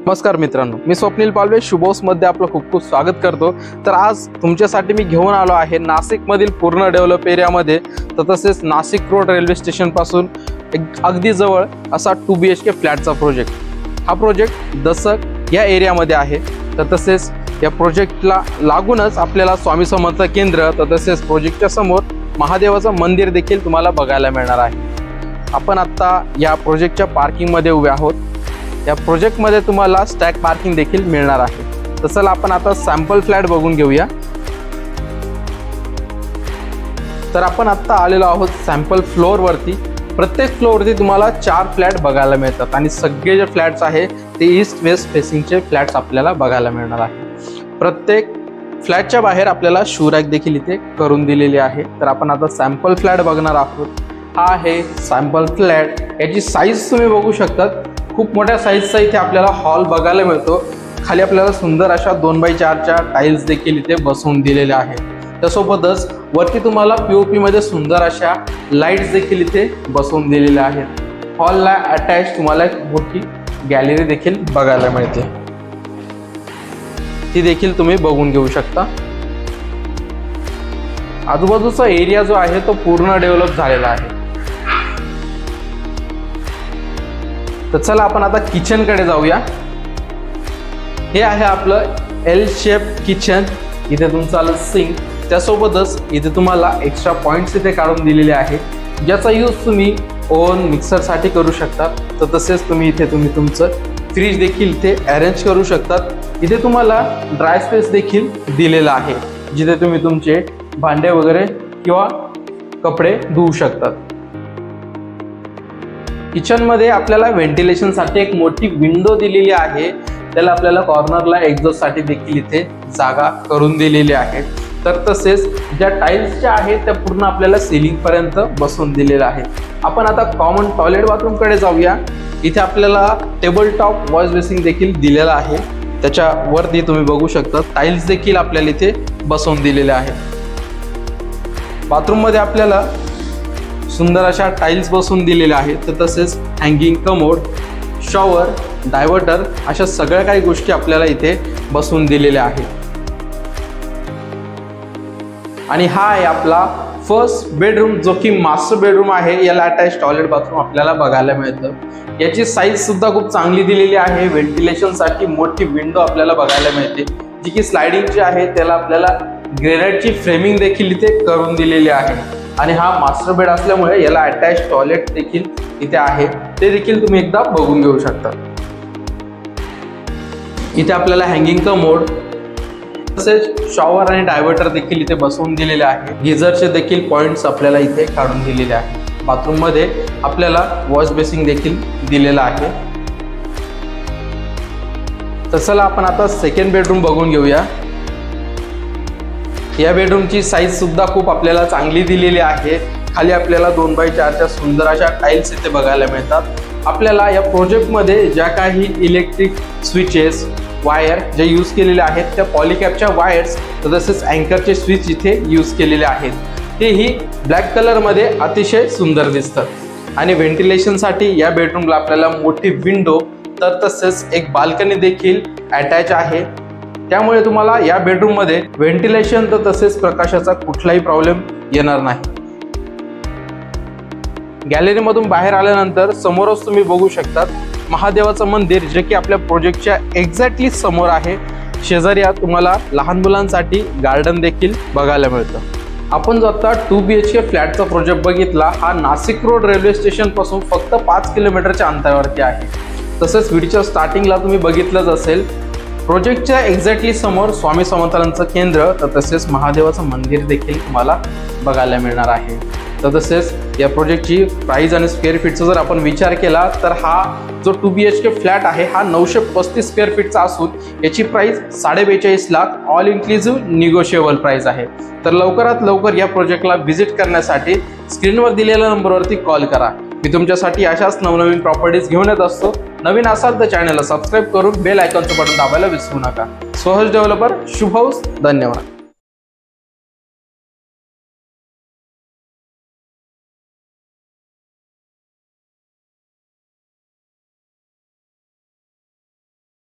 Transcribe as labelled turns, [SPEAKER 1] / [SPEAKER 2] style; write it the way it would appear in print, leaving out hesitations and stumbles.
[SPEAKER 1] नमस्कार मित्रांनो, मी स्वप्नील पालवे शुभोस मध्ये आपलं खूप खूप स्वागत करतो। तर आज तुमच्यासाठी मी घेऊन आलो आहे नाशिक मधील पूर्ण डेव्हलप एरियामध्ये, तसेच नाशिक रोड रेल्वे स्टेशन पासून अगदी जवळ असा 2 BHK फ्लॅटचा प्रोजेक्ट। हा प्रोजेक्ट दसक या एरियामध्ये आहे। तसेच या प्रोजेक्टला लागूनच आपल्याला स्वामी समर्थ केंद्र तसेच प्रोजेक्टच्या समोर महादेवाचं मंदिर देखील तुम्हाला बघायला मिळणार आहे। आपण आता या प्रोजेक्टच्या पार्किंग मध्ये उभे आहोत। या प्रोजेक्ट मध्ये तुम्हाला स्टॅक पार्किंग देखील मिळणार आहे। तर चला आपण आता सॅम्पल फ्लॅट बघून घेऊया। तर आपण आता आलेलो आहोत सॅम्पल फ्लोअर वरती। प्रत्येक फ्लोअर वरती तुम्हाला 4 फ्लॅट बघायला मिळतात आणि सगळे जे फ्लॅट्स आहे ते ईस्ट वेस्ट फेसिंगचे फ्लॅट्स आपल्याला बघायला मिळणार आहे। प्रत्येक फ्लॅटच्या बाहेर आपल्याला शू रॅक देखील इथे करून दिलेली आहे। तर आपण आता सॅम्पल फ्लॅट बघणार आहोत। हा आहे सॅम्पल फ्लॅट। याची साईज तुम्ही बघू शकता, खूप मोठ्या साईजचा इथे आपल्याला हॉल बघायला मिळतो। खाली आपल्याला सुंदर अशा 2x4च्या टाइल्स देखील इथे बसवून दिलेल्या आहेत। त्यासोबतच वरती तुम्हाला पीओपी मध्ये सुंदर अशा लाईट्स देखील इथे बसवून दिलेल्या आहेत। हॉलला अटॅच तुम्हाला एक मोठी गॅलरी देखील बघायला मिळते, ती देखील तुम्ही बघून घेऊ शकता। आजूबाजूचा एरिया जो आहे तो पूर्ण डेव्हलप झालेला आहे। तर चला आपण आता किचन कडे जाऊया। हे आहे आपलं एल शेप किचन। इथे तुमचा सिंक, त्यासोबतच इथे तुम्हाला एक्स्ट्रा पॉइंट्स इथे काढून दिलेले आहेत, ज्याचा यूज तुम्ही ओव्हन मिक्सर साठी करू शकता। तर तसेच तुम्ही इथे तुमचं फ्रीज देखील इथे अरेंज करू शकतात। इथे तुम्हाला ड्राय स्पेस देखील दिलेला आहे, जिथे तुम्ही तुमचे भांडे वगैरे किंवा कपडे धुवू शकतात। किचन मध्ये आपल्याला व्हेंटिलेशन साठी एक मोठी विंडो दिलेली आहे। त्याला आपल्याला कॉर्नरला एक्झॉस्ट साठी देखील इथे जागा करून दिलेली आहे। तर तसेच ज्या टाइल्स ज्या आहेत त्या पूर्ण आपल्याला सीलिंग पर्यंत बसवून दिलेल्या आहेत। आपण आता कॉमन टॉयलेट बाथरूम कडे जाऊया। इथे आपल्याला टेबल टॉप वॉश बेसिन देखील दिलेला आहे। त्याच्या वरती तुम्ही बघू शकता टाइल्स देखील आपल्याला इथे बसवून दिलेल्या आहेत। बाथरूम मध्ये आपल्याला सुंदर अशा टाइल्स बसवून दिलेल्या आहेत। तर तसेच हँगिंग कमोड, शॉवर, डायव्हर्टर अशा सगळ्या काही गोष्टी आपल्याला इथे बसवून दिलेल्या आहेत। आणि हा आहे आपला फर्स्ट बेडरूम, जो की मास्टर बेडरूम आहे। याला अटॅच टॉयलेट बाथरूम आपल्याला बघायला मिळतं। याची साईज सुद्धा खूप चांगली दिलेली आहे। व्हेंटिलेशन साठी मोठी विंडो आपल्याला बघायला मिळते, जी की स्लायडिंगची आहे। त्याला आपल्याला ग्रेनाइटची फ्रेमिंग देखील इथे करून दिलेली आहे। आणि हा मास्टर बेड असल्यामुळे याला अटॅच टॉयलेट देखील इथे आहे, ते देखील तुम्ही एकदा बघून घेऊ शकता। इथे आपल्याला हँगिंग कमोड तसेच शॉवर आणि डायव्हर्टर देखील इथे बसवून दिलेले आहे। गिझरचे देखील पॉइंट्स आपल्याला इथे काढून दिलेले आहेत। बाथरूम मध्ये आपल्याला वॉश बेसिन देखील दिलेला आहे। तर चला आपण आता सेकंड बेडरूम बघून घेऊया। या बेडरूमची साईज सुद्धा खूप आपल्याला चांगली दिलेली आहे। खाली आपल्याला 2x4च्या सुंदर अशा टाइल्स इथे बघायला मिळतात। आपल्याला या प्रोजेक्ट मध्ये ज्या काही इलेक्ट्रिक स्विचेस वायर जे यूज केलेले आहेत त्या पॉलिकॅपच्या वायर्स तसेच अँकरचे स्विच इथे यूज केलेले आहेत। तेही ब्लॅक कलर मध्ये अतिशय सुंदर दिसतात। आणि व्हेंटिलेशन साठी या बेडरूमला आपल्याला मोठी विंडो तर तसेच एक बाल्कनी देखील अटॅच आहे। त्यामुळे तुम्हाला या बेडरूम मध्ये व्हेंटिलेशन तर तसेच प्रकाशाचा कुठलाही प्रॉब्लेम येणार नाही। गॅलरी मधून बाहेर आल्यानंतर समोरच तुम्ही बघू शकता महादेवाचं मंदिर, जे की आपल्या प्रोजेक्टच्या एक्झॅक्टली समोर आहे। शेजारी तुम्हाला लहान मुलांसाठी गार्डन देखील बघायला मिळतं। आपण जो आता 2 BHK फ्लॅटचा प्रोजेक्ट बघितला, हा नाशिक रोड रेल्वे स्टेशन पासून फक्त 5 किलोमीटरच्या अंतरावरती आहे। तसेच व्हिडिओच्या स्टार्टिंगला तुम्ही बघितलंच असेल, प्रोजेक्टच्या एक्झॅक्टली समोर स्वामी समर्थांचं केंद्र तर तसेच महादेवाचं मंदिर देखील तुम्हाला बघायला मिळणार आहे। तर तसेच या प्रोजेक्टची प्राइस आणि स्क्वेअर फीटचा जर आपण विचार केला तर हा जो 2 BHK फ्लॅट आहे हा 935 स्क्वेअर फीटचा असून याची price 42.5 lakh all inclusive negotiable price आहे। तर लवकरात लवकर या प्रोजेक्टला व्हिजिट करण्यासाठी स्क्रीनवर दिलेल्या नंबरवरती कॉल करा। मी तुमच्यासाठी अशाच नवनवीन प्रॉपर्टीज घेऊन येत असतो। नवीन असाल तर चॅनलला सबस्क्राइब करून बेल आयकॉनचं बटन दाबायला विसरू नका। सहज डेव्हलपर शुभ हाऊस, धन्यवाद।